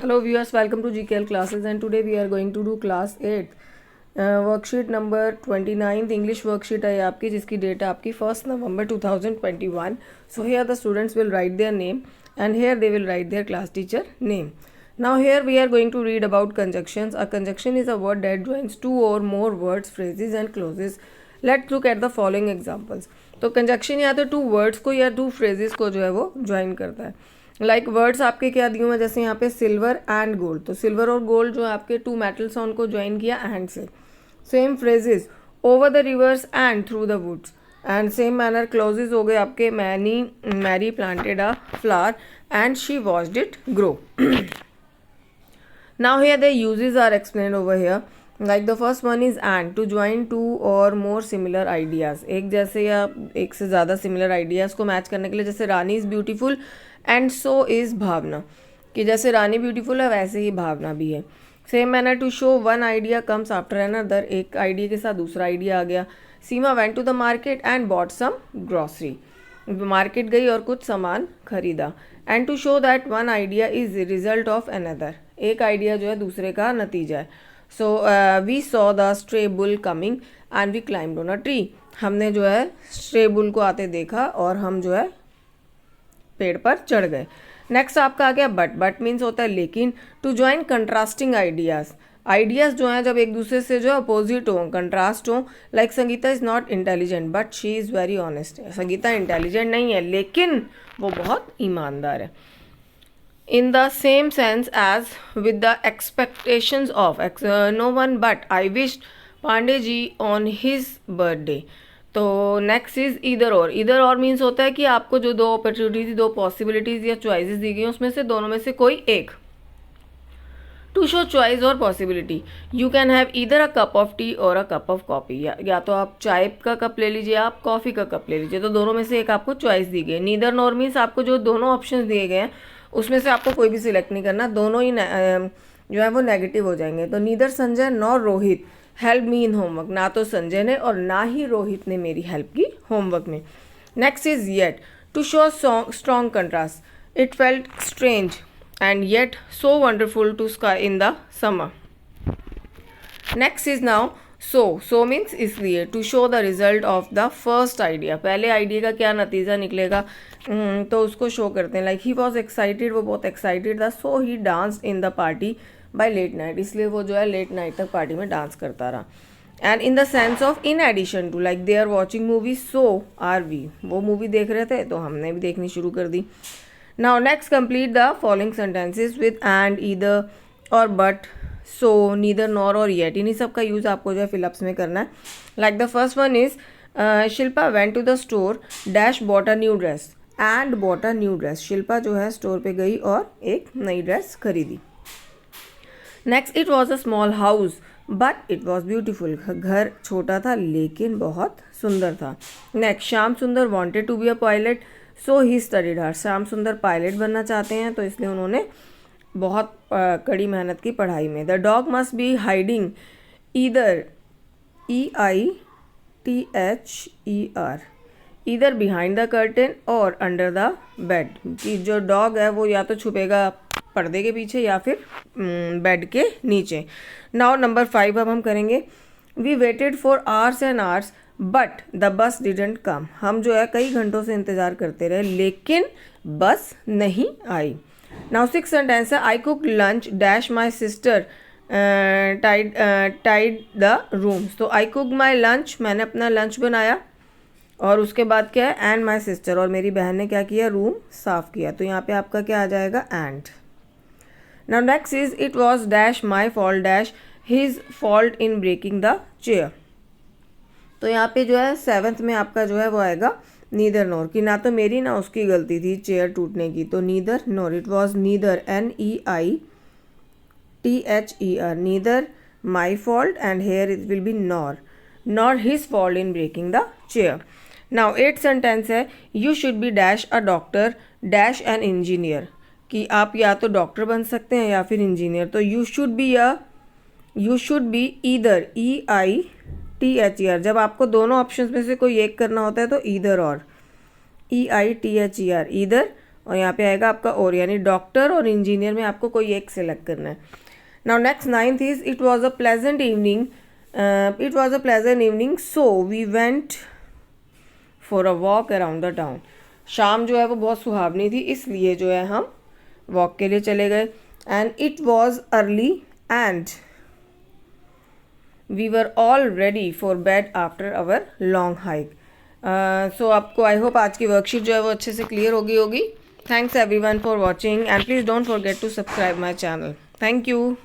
Hello viewers, welcome to GKL classes, and today we are going to do class 8 worksheet number 29th English worksheet है आपकी, जिसकी date है आपकी 1st November 2021. So here the students will write their name and here they will write their class teacher name. Now here we are going to read about conjunctions. A conjunction is a word that joins two or more words, phrases and clauses. Let's look at the following examples. तो conjunction या तो two words को या two phrases को जो है वो join करता है. लाइक वर्ड्स आपके क्या दिए हुए हैं, जैसे यहाँ पे सिल्वर एंड गोल्ड, तो सिल्वर और गोल्ड जो है आपके टू मेटल्स हैं उनको ज्वाइन किया एंड से. Same phrases over the rivers and through the woods, and same manner clauses हो गए आपके Mary planted a flower and she watched it grow. Now here the uses are explained over here. Like the first one is and, to join two और more similar ideas, एक जैसे या एक से ज़्यादा सिमिलर आइडियाज़ को match करने के लिए, जैसे Rani is beautiful and so is Bhavna, कि जैसे रानी ब्यूटीफुल है वैसे ही भावना भी है. Same manner to show one idea comes after another, एक आइडिया के साथ दूसरा आइडिया आ गया. Seema went to the market and bought some grocery, market गई और कुछ सामान खरीदा. And to show that one idea is result of another, एक आइडिया जो है दूसरे का नतीजा है. So we saw the stray bull coming and we climbed on a tree, हमने जो है स्ट्रे बुल को आते देखा और हम जो है पेड़ पर चढ़ गए. नेक्स्ट आपका आ गया बट. बट मीन्स होता है लेकिन. To join contrasting ideas, ideas जो हैं जब एक दूसरे से जो अपोजिट हों, कंट्रास्ट हों. Like Sangeeta is not intelligent but she is very honest, Sangeeta intelligent नहीं है लेकिन वो बहुत ईमानदार है. In the same sense as with the expectations of no one but I wish Pandey ji on his birthday. तो नेक्स्ट इज इधर और. इधर और मीन्स होता है कि आपको जो दो अपॉर्चुनिटीज, दो पॉसिबिलिटीज या चॉइसेस दी गई हैं उसमें से दोनों में से कोई एक. टू शो चॉइस और पॉसिबिलिटी, यू कैन हैव इधर अ कप ऑफ टी और अ कप ऑफ कॉफ़ी, या तो आप चाय का कप ले लीजिए, आप कॉफ़ी का कप ले लीजिए, तो दोनों में से एक आपको चॉइस दी गई. नीदर नॉर मीन्स आपको जो दोनों ऑप्शन दिए गए हैं उसमें से आपको कोई भी सिलेक्ट नहीं करना, दोनों ही जो है वो नेगेटिव हो जाएंगे. तो neither Sanjay nor Rohit help me in homework, ना तो संजय ने और ना ही रोहित ने मेरी हेल्प की होमवर्क में. Next is yet. To show strong contrast, it felt strange and yet so wonderful to sky in the summer. Next is now so. So means इसलिए. To show the result of the first idea, पहले idea का क्या नतीजा निकलेगा तो उसको show करते हैं. लाइक ही वॉज एक्साइटेड, वो बहुत एक्साइटेड था. So he danced in the party by late night, इसलिए वो जो है लेट नाइट तक पार्टी में डांस करता रहा. And in the sense of in addition to, like they are watching movie so are we, वो मूवी देख रहे थे तो हमने भी देखनी शुरू कर दी. Now next complete the following sentences with and, either or but, so, neither nor or yet. इन्हीं सब का यूज़ आपको जो है फिलअप्स में करना है. Like the first one is Shilpa went to the store dash bought a new dress and bought a new dress, Shilpa जो है स्टोर पे गई और एक नई ड्रेस खरीदी. Next, it was a small house but it was beautiful, घर छोटा था लेकिन बहुत सुंदर था. Next, Shyam Sundar wanted to be a pilot so he studied hard, Shyam Sundar pilot बनना चाहते हैं तो इसलिए उन्होंने बहुत कड़ी मेहनत की पढ़ाई में. The dog must be hiding either EITHER, either behind the curtain और अंडर द बेड, कि जो डॉग है वो या तो छुपेगा पर्दे के पीछे या फिर बेड के नीचे. नाउ नंबर 5 अब हम करेंगे. We waited for hours and hours but the bus didn't come, हम जो है कई घंटों से इंतज़ार करते रहे लेकिन बस नहीं आई. नाउ 6 सेंटेंस है. I cook lunch dash my sister tied the rooms, तो आई कुक माई लंच, मैंने अपना लंच बनाया और उसके बाद क्या है एंड माई सिस्टर, और मेरी बहन ने क्या किया, रूम साफ़ किया. तो यहाँ पे आपका क्या आ जाएगा and. Now next is it was dash my fault dash his fault in breaking the chair, तो यहाँ पे जो है 7th में आपका जो है वो आएगा नीदर नॉर, कि ना तो मेरी ना उसकी गलती थी चेयर टूटने की. तो neither nor, it was neither NEITHER, neither my fault and here it will be nor his fault in breaking the chair. Now 8 sentence है. You should be dash a doctor dash an engineer, कि आप या तो doctor बन सकते हैं या फिर इंजीनियर. तो you should be either EITHER, जब आपको दोनों ऑप्शंस में से कोई एक करना होता है तो ईदर और EITHER, ईदर और यहाँ पे आएगा आपका और, यानी डॉक्टर और इंजीनियर में आपको कोई एक सेलेक्ट करना है. Now next 9th is it was a pleasant evening. It was a pleasant evening so we went for a walk around the town. शाम जो है वो बहुत सुहावनी थी, इसलिए जो है हम वॉक के लिए चले गए. And it was early and we were all ready for bed after our long hike. So आपको आई होप आज की वर्कशीट जो है वो अच्छे से क्लियर होगी. Thanks everyone for watching and please don't forget to subscribe my channel. Thank you.